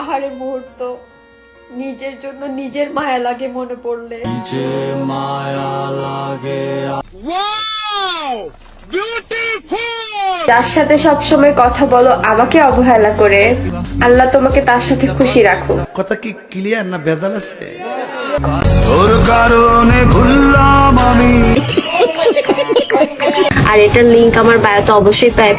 আহারে মুহূর্ত, নিজের জন্য নিজের মায়া লাগে মনে পড়লে। যার সাথে সবসময় কথা বলো আমাকে অবহেলা করে, আল্লাহ তোমাকে তার সাথে খুশি রাখো। কথা কি ক্লিয়ার না ভেজাল আছে? তোর কারণে ভুললাম আমি। আর এটার লিংক আমার বায়োতে অবশ্যই পাই।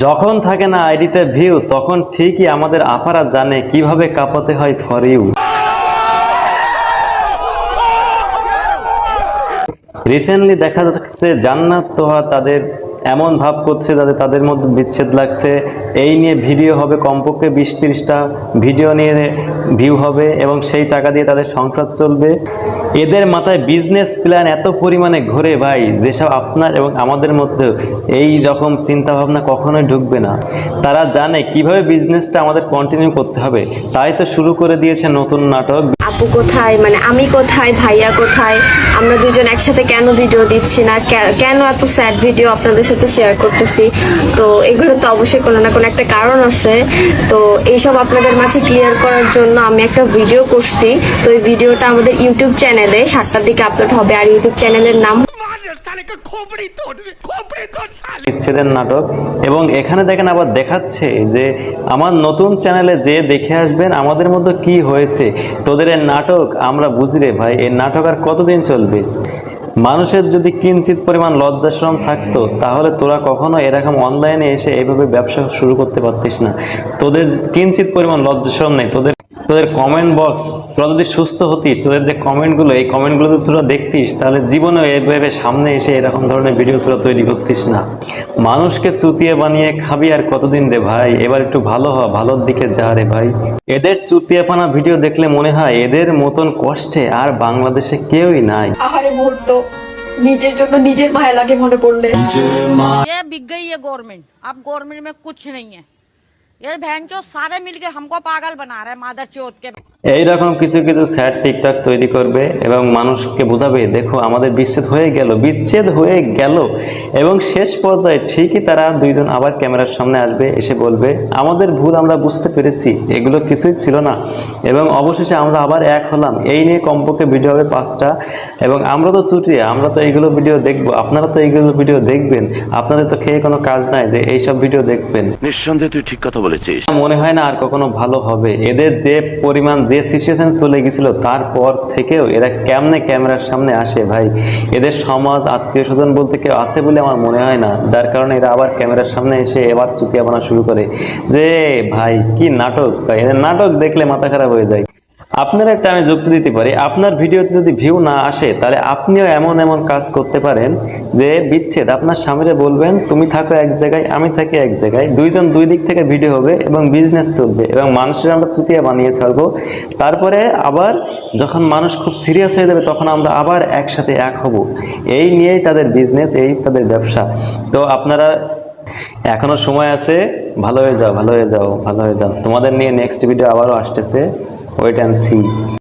যখন থাকে না আইডিতে ভিউ, তখন ঠিকই আমাদের আপারা জানে কিভাবে কাঁপাতে হয় ফর ইউ। রিসেন্টলি দেখা যাচ্ছে জান্নাত তোহা তাদের এমন ভাব করছে যাতে তাদের মধ্যে বিচ্ছেদ লাগছে। এই নিয়ে ভিডিও হবে, কমপক্ষে 20-30টা ভিডিও নিয়ে ভিউ হবে এবং সেই টাকা দিয়ে তাদের সংসার চলবে। এদের মাথায় বিজনেস প্ল্যান এত পরিমাণে ঘোরে ভাই, যেসব আপনার এবং আমাদের মধ্যে এই রকম চিন্তা ভাবনা কখনোই ঢুকবে না। তারা জানে কিভাবে বিজনেসটা আমাদের কন্টিনিউ করতে হবে, তাই তো শুরু করে দিয়েছে নতুন নাটক। আপু কোথায়, মানে আমি কোথায়, ভাইয়া কোথায়, আমরা দুজন একসাথে কেন ভিডিও দিচ্ছি না, কেন এত স্যাড ভিডিও আপনাদের সাথে শেয়ার করতেছি। তো এগুলো তো অবশ্যই কোনো না কোনো একটা কারণ আছে। তো এইসব আপনাদের মাঝে ক্লিয়ার করার জন্য আমি একটা ভিডিও করছি। তো এই ভিডিওটা আমাদের ইউটিউব চ্যানেলে 7টার দিকে আপলোড হবে। আর ইউটিউব চ্যানেলের নাম বিচ্ছেদের নাটক। এবং এখানে দেখেন আবার দেখাচ্ছে যে আমার নতুন চ্যানেলে যে দেখে আসবেন আমাদের মধ্যে কি হয়েছে। তোদের এই নাটক আমরা বুঝি রে ভাই, এই নাটক আর কতদিন চলবে? মানুষের যদি কিঞ্চিত পরিমাণ লজ্জা শরম থাকতো তাহলে তোরা কখনো এরকম অনলাইনে এসে এইভাবে ব্যবসা শুরু করতে পারতিস না। তোদের কিঞ্চিত পরিমাণ লজ্জা শরম নেই। তোদের কমেন্ট বক্স, তোরা যদি সুস্থ হতিস, তোদের যে কমেন্টগুলো, এই কমেন্টগুলো যদি তোরা দেখতিস তাহলে জীবনেও এইভাবে সামনে এসে এরকম ধরনের ভিডিও তোরা তৈরি করতিস না। মানুষকে চুতিয়ে বানিয়ে খাবি আর কতদিন রে ভাই? এবার একটু ভালো হ, ভালোর দিকে যা রে ভাই। এদের চুতিয়াপানা ভিডিও দেখলে মনে হয় এদের মতন কষ্টে আর বাংলাদেশে কেউই নাই। আহারে মুহূর্ত, নিজের জন্য নিজের মায়া লাগে মনে পড়লে। ये बिक गई है गवर्नमेंट, अब गवर्नमेंट में कुछ नहीं है। ये भैंचो सारे मिलके हमको पागल बना रहे हैं मादर चौथ के। এইরকম কিছু কিছু স্যাড টিকটক তৈরি করবে এবং মানুষকে বোঝাবে দেখো আমাদের বিচ্ছেদ হয়ে গেল এবং শেষ পর্যায়ে ঠিকই তারা দুইজন আবার ক্যামেরার সামনে আসবে, এসে বলবে আমাদের ভুল আমরা বুঝতে পেরেছি, এগুলো কিছুই ছিল না এবং অবশেষে আমরা আবার এক হলাম। এই নিয়ে কমপক্ষে ভিডিও হবে 5টা এবং আমরা তো চুটিয়ে, আমরা তো এইগুলো ভিডিও দেখবো, আপনারা তো এইগুলো ভিডিও দেখবেন। আপনাদের তো খেয়ে কোনো কাজ নাই যে এইসব ভিডিও দেখবেন। নিঃসন্দেহে তুই ঠিক কথা বলেছিস। মনে হয় না আর কখনো ভালো হবে। এদের যে পরিমাণ যে সিচুয়েশন চলে গেছিল তারপর থেকেও এরা কেমনে ক্যামেরার সামনে আসে ভাই? এদের সমাজ আত্মীয় স্বজন বলতে কেউ আছে বলে আমার মনে হয় না, যার কারণে এরা আবার ক্যামেরার সামনে এসে এবার চুতিয়াপনা শুরু করে। যে ভাই কি নাটক ভাই, এদের নাটক দেখলে মাথা খারাপ হয়ে যায়। আপনার একটা আমি যুক্তি দিতে পারি, আপনার ভিডিওতে যদি ভিউ না আসে তাহলে আপনিও এমন এমন কাজ করতে পারেন যে বিচ্ছেদ, আপনার স্বামীরে বলবেন তুমি থাকো এক জায়গায়, আমি থাকি এক জায়গায়, দুইজন দুই দিক থেকে ভিডিও হবে এবং বিজনেস চলবে এবং মানুষের আমরা চুতিয়া বানিয়ে ছাড়বো। তারপরে আবার যখন মানুষ খুব সিরিয়াস হয়ে যাবে তখন আমরা আবার একসাথে এক হব। এই নিয়েই তাদের বিজনেস, এই তাদের ব্যবসা। তো আপনারা এখনো সময় আছে, ভালো হয়ে যাও। তোমাদের নিয়ে নেক্সট ভিডিও আবারও আসতেছে, ওয়েট অ্যান্ড সি।